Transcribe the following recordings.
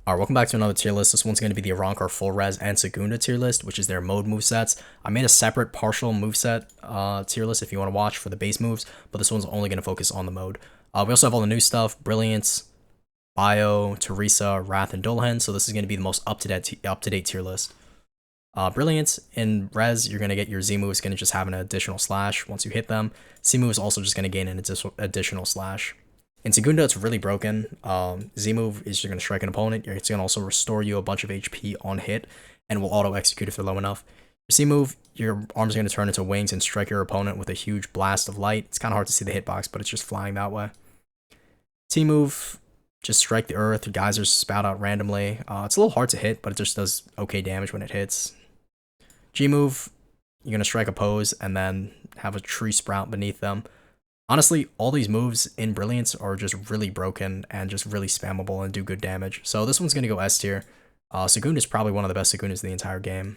Alright, welcome back to another tier list. This one's going to be the Arrancar full res and Segunda tier list, which is their mode movesets. I made a separate partial moveset tier list if you want to watch for the base moves, but this one's only going to focus on the mode. We also have all the new stuff, Brilliance, Bio, Teresa, Wrath, and Dolhen, so this is going to be the most up-to-date tier list. Brilliance, in res, you're going to get your Z move is going to just have an additional slash once you hit them. C move is also just going to gain an additional slash. In Segunda, it's really broken. Z move is you're going to strike an opponent. It's going to also restore you a bunch of HP on hit and will auto-execute if they're low enough. Your C move, your arms are going to turn into wings and strike your opponent with a huge blast of light. It's kind of hard to see the hitbox, but it's just flying that way. T move, just strike the earth. Geysers spout out randomly. It's a little hard to hit, but it just does okay damage when it hits. G move, you're going to strike a pose and then have a tree sprout beneath them. Honestly, all these moves in Brilliance are just really broken and just really spammable and do good damage. So this one's going to go S tier. Segunda is probably one of the best Segundas in the entire game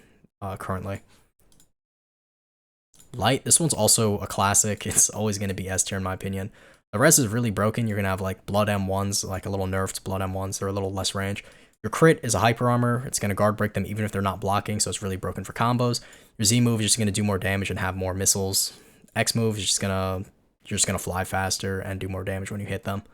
currently. Light, this one's also a classic. It's always going to be S tier in my opinion. The rest is really broken. You're going to have like Blood M1s, like a little nerfed Blood M1s. They're a little less range. Your crit is a hyper armor. It's going to guard break them even if they're not blocking, so it's really broken for combos. Your Z move is just going to do more damage and have more missiles. X move is just going to... You're just going to fly faster and do more damage when you hit them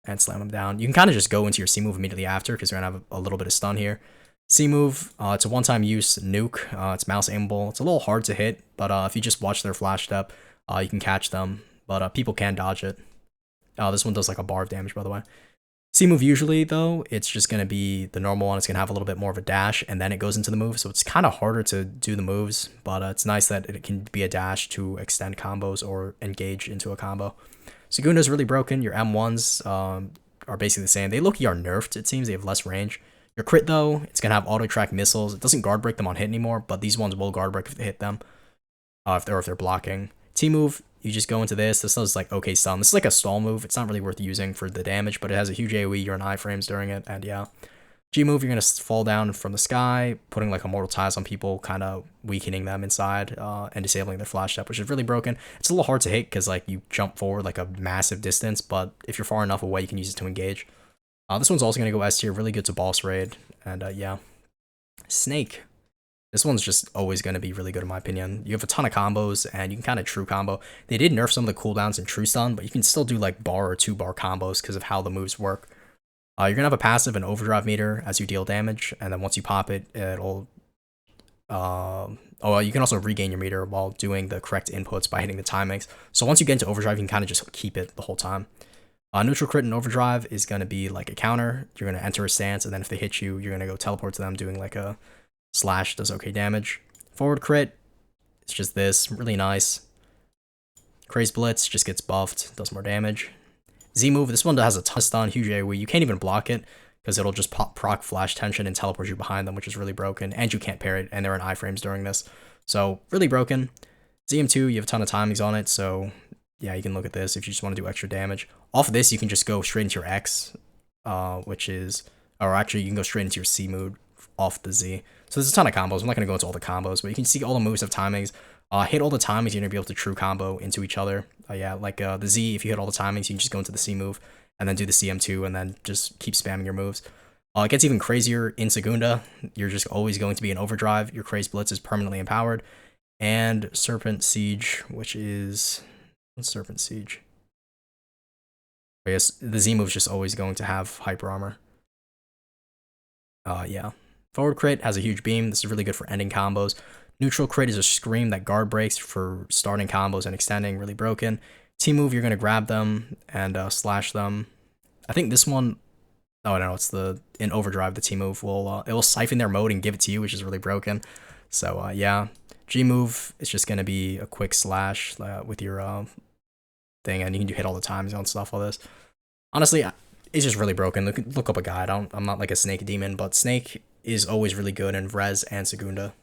and slam them down. You can kind of just go into your C move immediately after because you're going to have a little bit of stun here. C move, it's a one-time use nuke. It's mouse aimable. It's a little hard to hit, but if you just watch their flash step, you can catch them. But people can dodge it. This one does like a bar of damage, by the way. C move usually, though, it's just going to be the normal one. It's going to have a little bit more of a dash, and then it goes into the move. So it's kind of harder to do the moves, but it's nice that it can be a dash to extend combos or engage into a combo. Segunda is really broken. Your M1s are basically the same. They low-key are nerfed, it seems. They have less range. Your crit, though, it's going to have auto-track missiles. It doesn't guard break them on hit anymore, but these ones will guard break if they hit them, if they're blocking. T move, you just go into this. This does like okay stun. This is like a stall move. It's not really worth using for the damage, but it has a huge AoE. You're in iframes during it, and yeah. G move, you're gonna fall down from the sky, putting like immortal ties on people, kind of weakening them inside and disabling their flash step, which is really broken. It's a little hard to hit because like you jump forward like a massive distance, but if you're far enough away, you can use it to engage. This one's also gonna go S tier, really good to boss raid, and yeah. Snake. This one's just always going to be really good in my opinion. You have a ton of combos, and you can kind of true combo. They did nerf some of the cooldowns in true stun, but you can still do like bar or 2-bar combos because of how the moves work. You're going to have a passive and overdrive meter as you deal damage, and then once you pop it, it'll... you can also regain your meter while doing the correct inputs by hitting the timings. So once you get into overdrive, you can kind of just keep it the whole time. Neutral crit and overdrive is going to be like a counter. You're going to enter a stance, and then if they hit you, you're going to go teleport to them doing like a... Slash does okay damage. Forward crit, it's just this, really nice. Craze Blitz just gets buffed, does more damage. Z move, this one has a ton of stun, huge AoE. You can't even block it because it'll just proc flash tension and teleport you behind them, which is really broken. And you can't parry it, and they're in iframes during this. So really broken. ZM2, you have a ton of timings on it, so yeah, you can look at this if you just want to do extra damage. Off of this, you can just go straight into your X, which is, or actually you can go straight into your C mode off the Z. So there's a ton of combos. I'm not going to go into all the combos, but you can see all the moves have timings. Hit all the timings, you're going to be able to true combo into each other. Yeah, like the Z, if you hit all the timings, you can just go into the C move and then do the CM2 and then just keep spamming your moves. It gets even crazier in Segunda. You're just always going to be in overdrive. Your Craze Blitz is permanently empowered. And Serpent Siege, which is... What's Serpent Siege? I guess the Z move is just always going to have hyper armor. Yeah. Forward crit has a huge beam. This is really good for ending combos. Neutral crit is a scream that guard breaks for starting combos and extending, really broken. T move, you're going to grab them and slash them. I think this one, oh no, it's in overdrive, the T move it will siphon their mode and give it to you, which is really broken. So yeah, G move is just going to be a quick slash with your thing, and you can hit all the times on stuff, all this. Honestly, it's just really broken. Look up a guide. I'm not like a Snake demon, but Snake is always really good in Res and Segunda.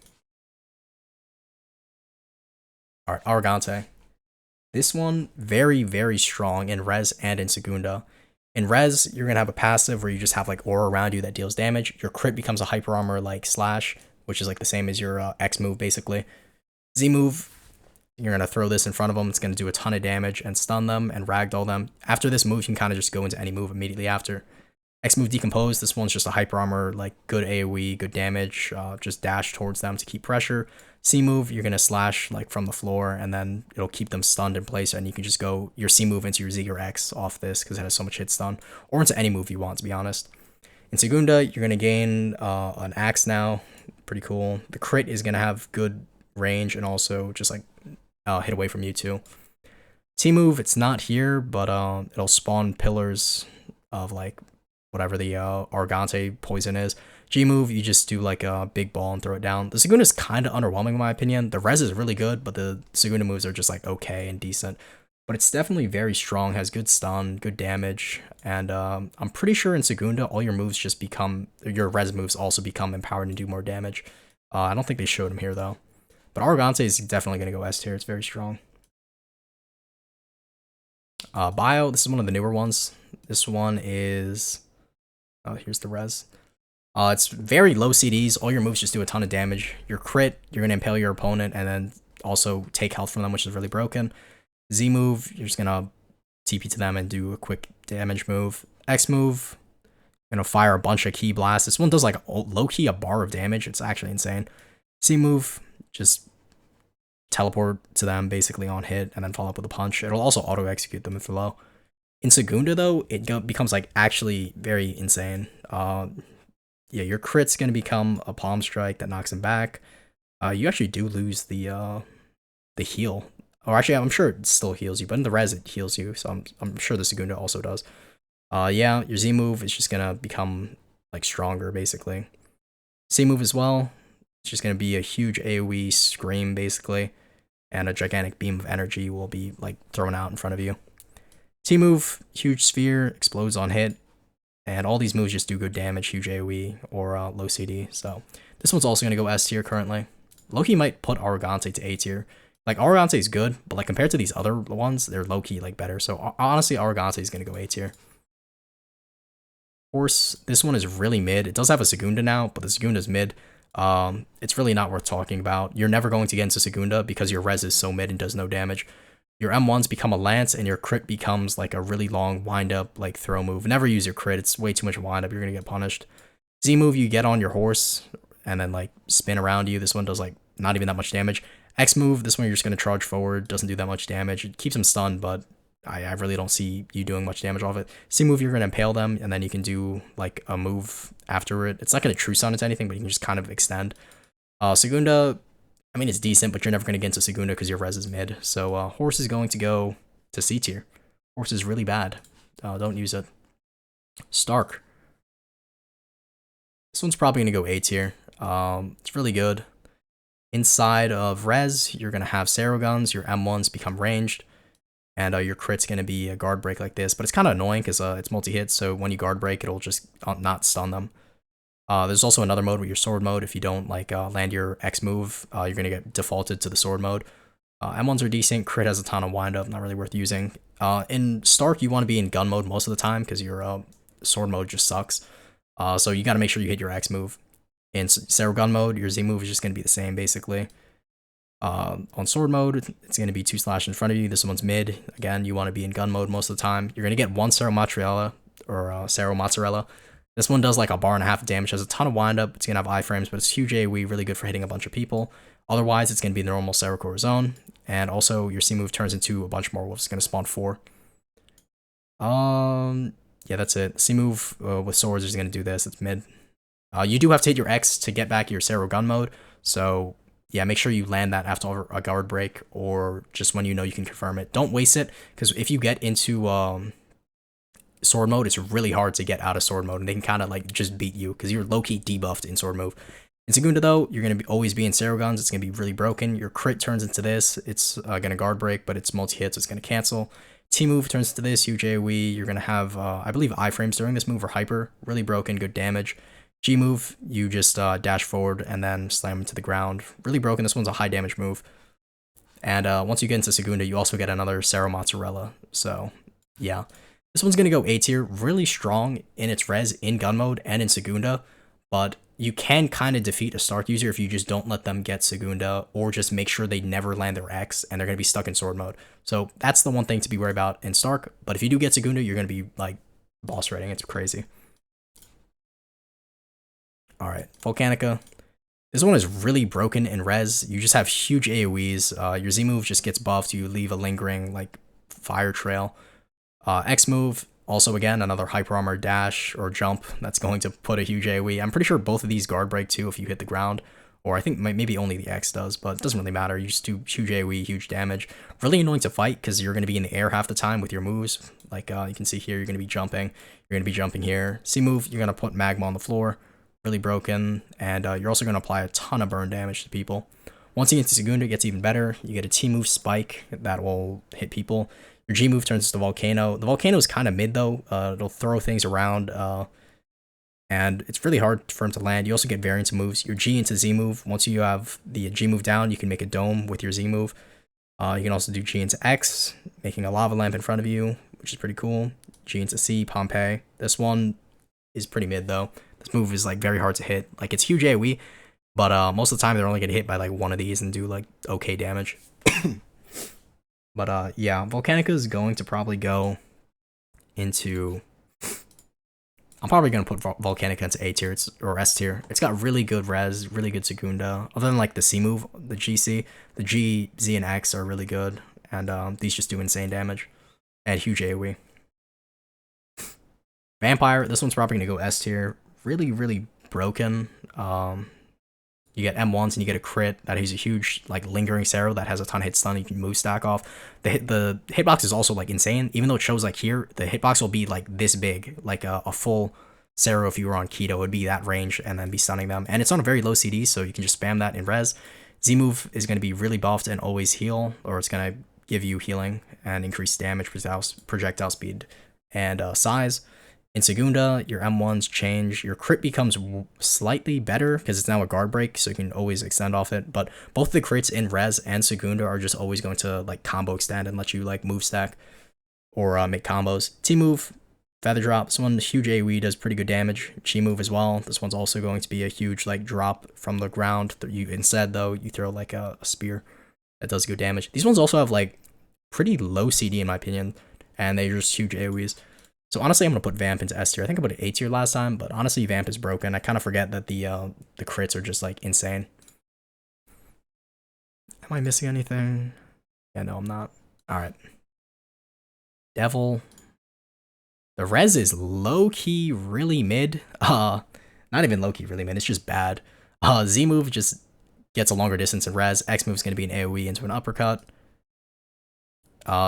Alright, Argante. This one, very, very strong in Res and in Segunda. In Res, you're going to have a passive where you just have like aura around you that deals damage. Your crit becomes a hyper armor like Slash, which is like the same as your X move basically. Z move, you're going to throw this in front of them. It's going to do a ton of damage and stun them and ragdoll them. After this move, you can kind of just go into any move immediately after. X move Decompose. This one's just a hyper armor, like good AoE, good damage. Just dash towards them to keep pressure. C move, you're gonna slash like from the floor, and then it'll keep them stunned in place, and you can just go your C move into your Z or X off this because it has so much hit stun, or into any move you want, to be honest. In Segunda, you're gonna gain an axe now, pretty cool. The crit is gonna have good range and also just like hit away from you too. T move, it's not here, but it'll spawn pillars of like whatever the Argante poison is. G move, you just do like a big ball and throw it down. The Segunda is kind of underwhelming in my opinion. The res is really good, but the Segunda moves are just like okay and decent. But it's definitely very strong, has good stun, good damage, and I'm pretty sure in Segunda, all your moves just become, your res moves also become empowered and do more damage. I don't think they showed him here though. But Argante is definitely going to go S tier, it's very strong. Bio, this is one of the newer ones. This one is, here's the res. It's very low CDs. All your moves just do a ton of damage. Your crit, you're going to impale your opponent and then also take health from them, which is really broken. Z move, you're just going to TP to them and do a quick damage move. X move, you're going to fire a bunch of key blasts. This one does like low-key a bar of damage. It's actually insane. C move, just teleport to them basically on hit and then follow up with a punch. It'll also auto-execute them if they're low. In Segunda, though, it becomes like actually very insane. Yeah, your crit's going to become a palm strike that knocks him back. You actually do lose the heal. Or actually, I'm sure it still heals you, but in the res it heals you, so I'm sure the Segunda also does. Yeah, your Z move is just going to become like stronger, basically. C move as well. It's just going to be a huge AoE scream, basically. And a gigantic beam of energy will be like thrown out in front of you. T move, huge sphere, explodes on hit. And all these moves just do good damage, huge AoE, or low CD. So this one's also going to go S tier currently. Loki might put Argante to A tier. Like, Argante is good, but like compared to these other ones, they're low-key like better. So honestly, Argante is going to go A tier. Horse, this one is really mid. It does have a Segunda now, but the Segunda is mid. It's really not worth talking about. You're never going to get into Segunda because your res is so mid and does no damage. Your M1s become a lance, and your crit becomes like a really long wind-up like throw move. Never use your crit. It's way too much wind-up. You're going to get punished. Z move, you get on your horse and then like spin around you. This one does like not even that much damage. X move, this one you're just going to charge forward. Doesn't do that much damage. It keeps him stunned, but I really don't see you doing much damage off it. C move, you're going to impale them, and then you can do like a move after it. It's not going to true stun into anything, but you can just kind of extend. Segunda, I mean, it's decent, but you're never going to get into Segunda because your res is mid. So Horse is going to go to C tier. Horse is really bad. Don't use it. Stark. This one's probably going to go A tier. It's really good. Inside of res, you're going to have Sero guns. Your M1s become ranged. And your crit's going to be a guard break like this. But it's kind of annoying because it's multi-hit. So when you guard break, it'll just not stun them. There's also another mode with your sword mode. If you don't like land your X move, you're going to get defaulted to the sword mode. M1s are decent. Crit has a ton of wind up. Not really worth using. In Stark, you want to be in gun mode most of the time because your sword mode just sucks. So you got to make sure you hit your X move. In Sero gun mode, your Z move is just going to be the same, basically. On sword mode, it's going to be 2 slash in front of you. This one's mid. Again, you want to be in gun mode most of the time. You're going to get 1 Sero Mozzarella, or Sero Mozzarella. This one does like a bar and a half of damage, has a ton of windup. It's going to have iframes, but it's huge AoE, really good for hitting a bunch of people. Otherwise, it's going to be the normal Sero Core zone. And also, your C move turns into a bunch more wolves. It's going to spawn 4. Yeah, that's it. C move with swords is going to do this. It's mid. You do have to hit your X to get back your Sero gun mode. So yeah, make sure you land that after a guard break or just when you know you can confirm it. Don't waste it, because if you get into sword mode, it's really hard to get out of sword mode, and they can kind of like just beat you because you're low-key debuffed in sword move. In Segunda, though, you're going to always be in Sero guns. It's going to be really broken. Your crit turns into this. It's going to guard break, but it's multi-hits. It's going to cancel. T move turns into this, huge AoE. You're going to have, I believe, iframes during this move or hyper. Really broken, good damage. G move, you just dash forward and then slam into the ground. Really broken. This one's a high damage move. And once you get into Segunda, you also get another Sero Mozzarella. So, yeah. This one's going to go A tier. Really strong in its res in gun mode and in Segunda. But you can kind of defeat a Stark user if you just don't let them get Segunda, or just make sure they never land their X and they're going to be stuck in sword mode. So that's the one thing to be worried about in Stark. But if you do get Segunda, you're going to be like boss rating. It's crazy. All right, Volcanica. This one is really broken in res. You just have huge AoEs. Your Z move just gets buffed. You leave a lingering like fire trail. X move, also again, another hyper armor dash or jump that's going to put a huge AoE. I'm pretty sure both of these guard break too if you hit the ground. Or I think maybe only the X does, but it doesn't really matter. You just do huge AoE, huge damage. Really annoying to fight because you're going to be in the air half the time with your moves. Like you can see here, you're going to be jumping. You're going to be jumping here. C move, you're going to put magma on the floor. Really broken. And you're also going to apply a ton of burn damage to people. Once you get to Segunda, it gets even better. You get a T move spike that will hit people. Your G move turns into Volcano. The Volcano is kind of mid though. It'll throw things around. And it's really hard for him to land. You also get variants of moves. Your G into Z move. Once you have the G move down, you can make a dome with your Z move. You can also do G into X, making a lava lamp in front of you, which is pretty cool. G into C, Pompeii. This one is pretty mid though. This move is like very hard to hit. Like it's huge AoE, but most of the time they're only gonna hit by like one of these and do like okay damage. But yeah, Volcanica is going to probably go into. I'm probably going to put Volcanica into A tier or S tier. It's got really good res, really good Segunda. Other than like the C move, the GC, the G, Z, and X are really good. And these just do insane damage. And huge AoE. Vampire, this one's probably going to go S tier. Really, really broken. You get M1s and you get a crit that has a huge like lingering Sero that has a ton of hit stun. You can move stack off. The hitbox is also like insane. Even though it shows like here, the hitbox will be like this big, like a full Sero if you were on keto would be that range and then be stunning them. And it's on a very low CD, so you can just spam that in res. Z move is going to be really buffed and always heal, or it's going to give you healing and increase damage, projectile speed, and size. In Segunda, your M1s change. Your crit becomes slightly better because it's now a guard break, so you can always extend off it. But both the crits in Res and Segunda are just always going to like combo extend and let you like move stack or make combos. T move, Feather Drop. This one, huge AoE, does pretty good damage. Chi move as well. This one's also going to be a huge like drop from the ground. Instead though, you throw like a spear that does good damage. These ones also have like pretty low CD in my opinion, and they're just huge AoEs. So honestly, I'm going to put Vamp into S tier. I think I put it A tier last time, but honestly, Vamp is broken. I kind of forget that the crits are just like insane. Am I missing anything? Yeah, no, I'm not. All right. Devil. The res is low-key really mid. Not even low-key really mid. It's just bad. Z move just gets a longer distance in res. X move is going to be an AoE into an uppercut.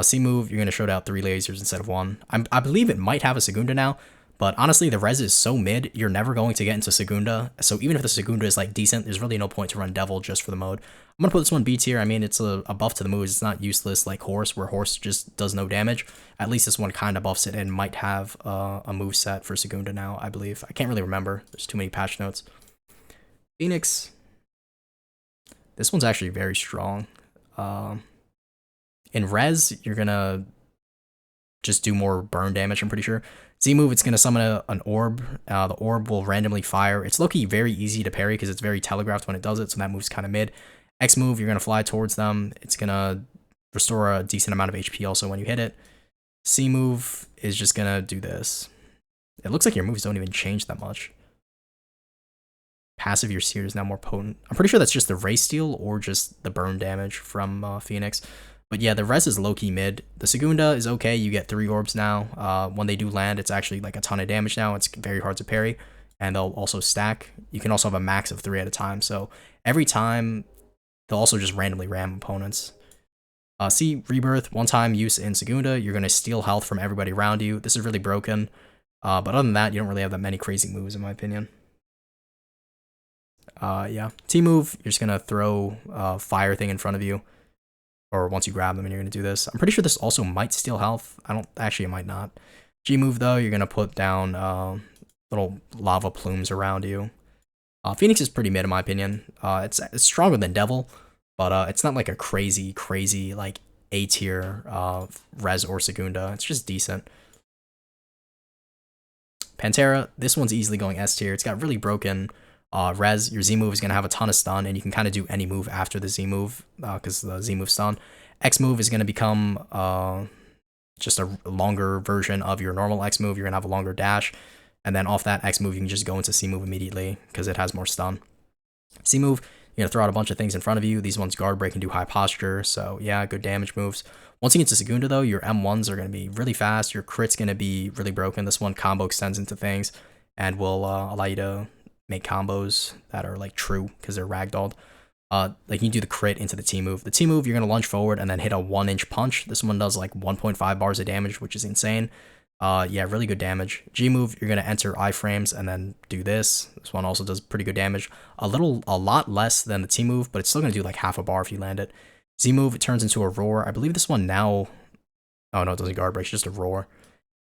C move, you're going to shoot out 3 lasers instead of 1. I believe it might have a Segunda now, but honestly, the res is so mid, you're never going to get into Segunda. So even if the Segunda is like decent, there's really no point to run Devil just for the mode. I'm going to put this one B tier. I mean, it's a buff to the moves. It's not useless like Horse, where Horse just does no damage. At least this one kind of buffs it and might have a move set for Segunda now, I believe. I can't really remember. There's too many patch notes. Phoenix. This one's actually very strong. In res, you're gonna just do more burn damage, I'm pretty sure. Z move, it's gonna summon an orb. The orb will randomly fire. It's low-key very easy to parry because it's very telegraphed when it does it, so that move's kind of mid. X move, you're gonna fly towards them. It's gonna restore a decent amount of HP also when you hit it. C move is just gonna do this. It looks like your moves don't even change that much. Passive, your seer is now more potent. I'm pretty sure that's just the race steal or just the burn damage from Phoenix. But yeah, the res is low-key mid. The Segunda is okay. You get 3 orbs now. When they do land, it's actually like a ton of damage now. It's very hard to parry. And they'll also stack. You can also have a max of 3 at a time. So every time, they'll also just randomly ram opponents. C, Rebirth. 1-time use in Segunda. You're going to steal health from everybody around you. This is really broken. But other than that, you don't really have that many crazy moves, in my opinion. Yeah. T move, you're just going to throw a fire thing in front of you. Or once you grab them and you're going to do this. I'm pretty sure this also might steal health. Actually, it might not. G move, though, you're going to put down little lava plumes around you. Phoenix is pretty mid, in my opinion. It's stronger than Devil, but it's not like a crazy, like, A tier res or Segunda. It's just decent. Pantera, this one's easily going S tier. It's got really broken res. Your Z move is going to have a ton of stun, and you can kind of do any move after the Z move because the Z move stun. X move is going to become just a longer version of your normal X move. You're going to have a longer dash, And then off that X move, you can just go into C move immediately because it has more stun. C move, you're going to throw out a bunch of things in front of you. These ones guard break and do high posture. So yeah, good damage moves. Once you get to Segunda though, your M1s are going to be really fast. Your crit's going to be really broken. This one combo extends into things and will allow you to make combos that are like true because they're ragdolled. Like you can do the crit into the T move. The T move, you're going to lunge forward and then hit a 1-inch punch. This one does like 1.5 bars of damage, which is insane. Yeah, really good damage. G move, you're gonna enter iframes and then do this. This one also does pretty good damage. A lot less than the T move, but it's still gonna do like half a bar if you land it. Z move, it turns into a roar. I believe this one now. Oh no, it doesn't guard break. It's just a roar.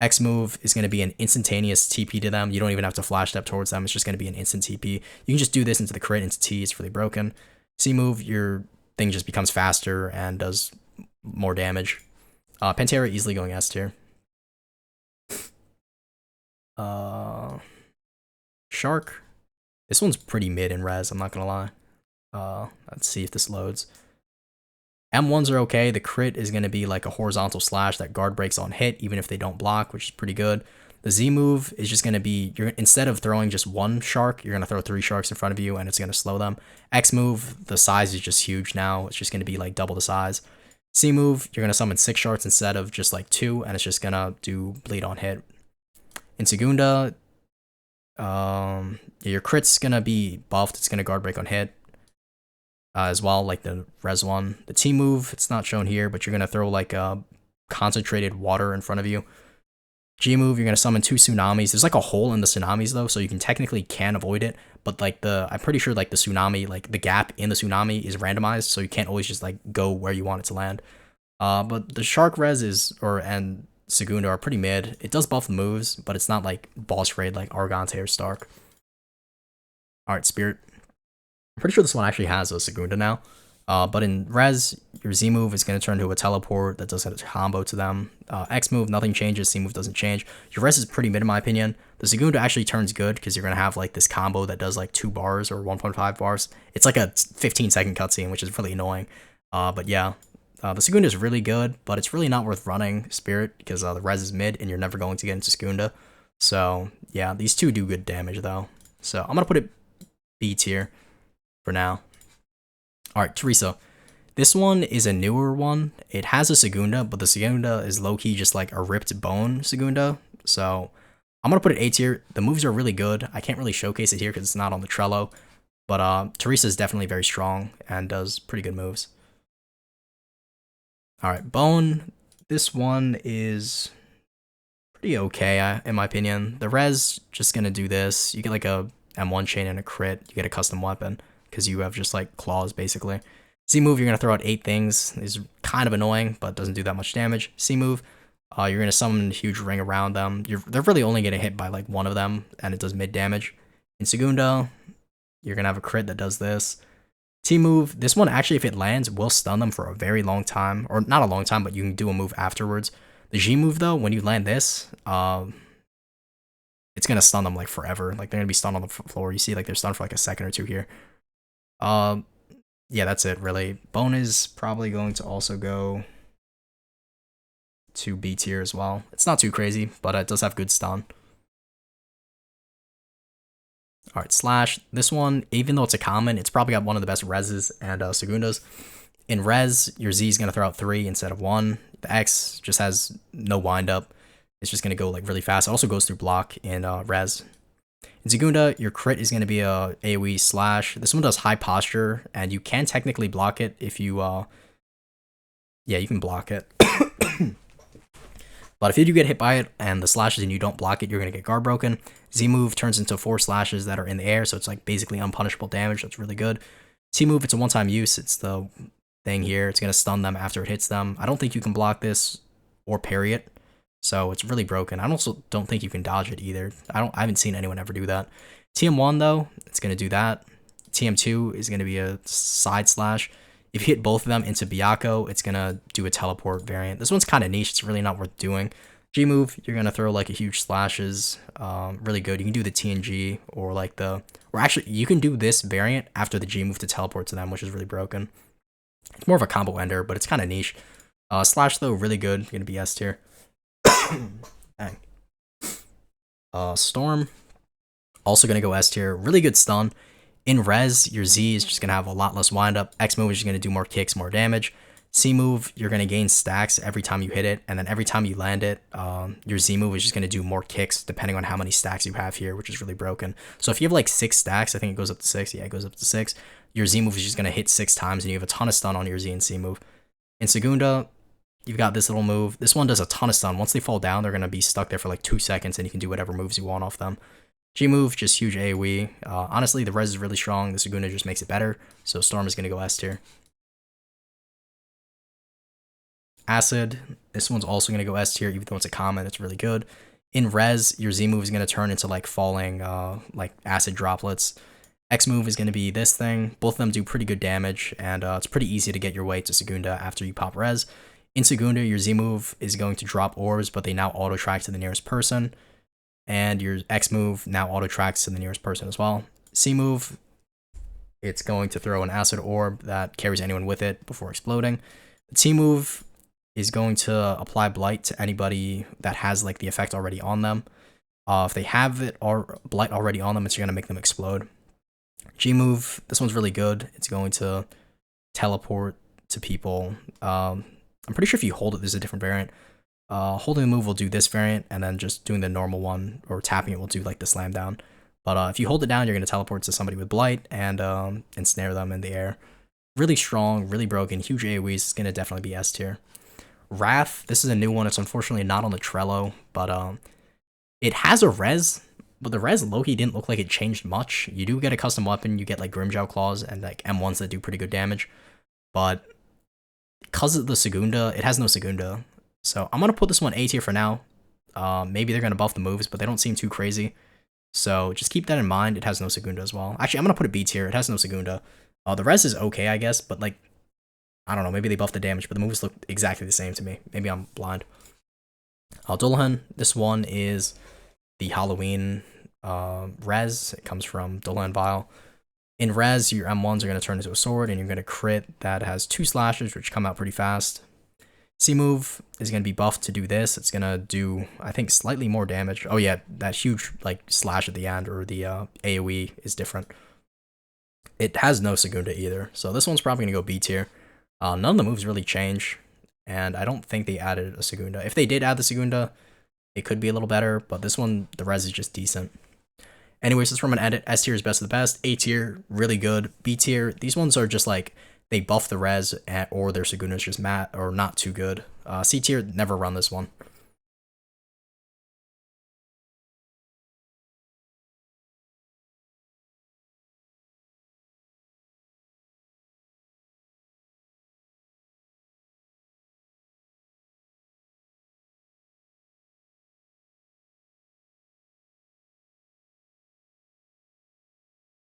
X move is gonna be an instantaneous TP to them. You don't even have to flash step towards them. It's just gonna be an instant TP. You can just do this into the crit into T. It's really broken. C move, your thing just becomes faster and does more damage. Pantera easily going S tier. Shark. This one's pretty mid in res, I'm not gonna lie. Let's see if this loads. M1s are okay. The crit is gonna be like a horizontal slash that guard breaks on hit, even if they don't block, which is pretty good. The Z move is just gonna be, instead of throwing just one shark, you're gonna throw 3 sharks in front of you and it's gonna slow them. X move, the size is just huge now. It's just gonna be like double the size. C move, you're gonna summon 6 sharks instead of just like 2, and it's just gonna do bleed on hit. In Segunda, your crit's gonna be buffed. It's gonna guard break on hit as well, like the res one. The T move, it's not shown here, but you're gonna throw like a concentrated water in front of you. G move, you're gonna summon 2 tsunamis. There's like a hole in the tsunamis though, so you can avoid it. But like I'm pretty sure like the tsunami, like the gap in the tsunami is randomized, so you can't always just like go where you want it to land. But the shark res and Segunda are pretty mid. It does buff the moves, but it's not like boss raid like Arrancar or Stark. Alright, Spirit. I'm pretty sure this one actually has a Segunda now. But in res, your Z move is going to turn to a teleport that does a combo to them. X move, nothing changes. C move doesn't change. Your res is pretty mid in my opinion. The Segunda actually turns good because you're going to have like this combo that does like 2 bars or 1.5 bars. It's like a 15-second cutscene, which is really annoying. But yeah. The Segunda is really good, but it's really not worth running Spirit because the res is mid and you're never going to get into Segunda. So yeah, these two do good damage though. So I'm going to put it B tier for now. Alright, Teresa. This one is a newer one. It has a Segunda, but the Segunda is low-key just like a ripped bone Segunda. So I'm going to put it A tier. The moves are really good. I can't really showcase it here because it's not on the Trello. But Teresa is definitely very strong and does pretty good moves. Alright, Bone, this one is pretty okay, in my opinion. The res, just gonna do this. You get like a M1 chain and a crit. You get a custom weapon, because you have just like claws, basically. Z move, you're gonna throw out 8 things. Is kind of annoying, but doesn't do that much damage. C move, you're gonna summon a huge ring around them. They're really only gonna hit by like one of them, and it does mid damage. In Segunda, you're gonna have a crit that does this. T move, this one actually, if it lands, will stun them for a very long time. Or not a long time, but you can do a move afterwards. The G move, though, when you land this, it's going to stun them, like, forever. Like, they're going to be stunned on the floor. You see, like, they're stunned for, like, a second or 2 here. Yeah, that's it, really. Bone is probably going to also go to B tier as well. It's not too crazy, but it does have good stun. Alright, Slash. This one, even though it's a common, it's probably got one of the best reses and Segundas. In res, your Z is going to throw out 3 instead of 1. The X just has no windup. It's just going to go like really fast. It also goes through block in res. In Segunda, your crit is going to be a AoE slash. This one does high posture, and you can technically block it if you, yeah, you can block it. But if you do get hit by it and the slashes and you don't block it, you're going to get guard broken. Z move turns into 4 slashes that are in the air, so it's like basically unpunishable damage. That's really good. T move, it's a one-time use. It's the thing here. It's going to stun them after it hits them. I don't think you can block this or parry it, so it's really broken. I also don't think you can dodge it either. I haven't seen anyone ever do that. TM1 though, it's going to do that. TM2 is going to be a side slash. If you hit both of them into Byaku, it's going to do a teleport variant. This one's kind of niche. It's really not worth doing. G move, you're going to throw like a huge slashes. Really good. You can do the TNG or like or actually you can do this variant after the G move to teleport to them, which is really broken. It's more of a combo ender, but it's kind of niche. Slash though, really good. You're going to be S tier. Dang. Storm, also going to go S tier. Really good stun. In res, your Z is just going to have a lot less windup. X move is just going to do more kicks, more damage. C move, you're going to gain stacks every time you hit it, and then every time you land it, your Z move is just going to do more kicks depending on how many stacks you have here, which is really broken. So if you have like 6 stacks, I think it goes up to 6. Yeah, it goes up to 6. Your Z move is just going to hit 6 times, and you have a ton of stun on your Z and C move. In Segunda, you've got this little move. This one does a ton of stun. Once they fall down, they're going to be stuck there for like 2 seconds, and you can do whatever moves you want off them. G move, just huge AoE. Honestly, the res is really strong. The Segunda just makes it better. So Storm is going to go S tier. Acid, this one's also going to go S tier, even though it's a common. It's really good. In res, your Z move is going to turn into like falling, like acid droplets. X move is going to be this thing. Both of them do pretty good damage, and it's pretty easy to get your way to Segunda after you pop res. In Segunda, your Z move is going to drop orbs, but they now auto track to the nearest person. And your X move now auto tracks to the nearest person as well. C move, it's going to throw an acid orb that carries anyone with it before exploding. The T move is going to apply blight to anybody that has like the effect already on them. If they have it or blight already on them, it's going to make them explode. G move, this one's really good. It's going to teleport to people. I'm pretty sure if you hold it, there's a different variant. Holding the move will do this variant, and then just doing the normal one or tapping it will do like the slam down. But if you hold it down, you're going to teleport to somebody with blight and ensnare them in the air. Really strong, really broken, huge AoEs. It's going to definitely be S tier. Wrath, this is a new one. It's unfortunately not on the Trello, but it has a res, but the res low-key didn't look like it changed much. You do get a custom weapon. You get like Grimjow Claws and like M1s that do pretty good damage. But because of the Segunda, it has no Segunda. So I'm going to put this one A tier for now. Maybe they're going to buff the moves, but they don't seem too crazy. So just keep that in mind. It has no Segunda as well. Actually, I'm going to put it B tier. It has no Segunda. The res is okay, I guess, but like, I don't know, maybe they buffed the damage, but the moves look exactly the same to me. Maybe I'm blind. Dullahan, this one is the Halloween res. It comes from Dullahan Vial. In res, your M1s are going to turn into a sword, and you're going to crit that has 2 slashes, which come out pretty fast. C move is going to be buffed to do this. It's going to do, I think, slightly more damage. Oh yeah, that huge like slash at the end, or the AoE is different. It has no Segunda either, so this one's probably going to go B tier. None of the moves really change, and I don't think they added a Segunda. If they did add the Segunda, it could be a little better, but this one, the res is just decent. Anyways, this is from an edit. S tier is best of the best. A tier, really good. B tier, these ones are just like, they buff the res, or their Segunda is just matte or not too good. C tier, never run this one.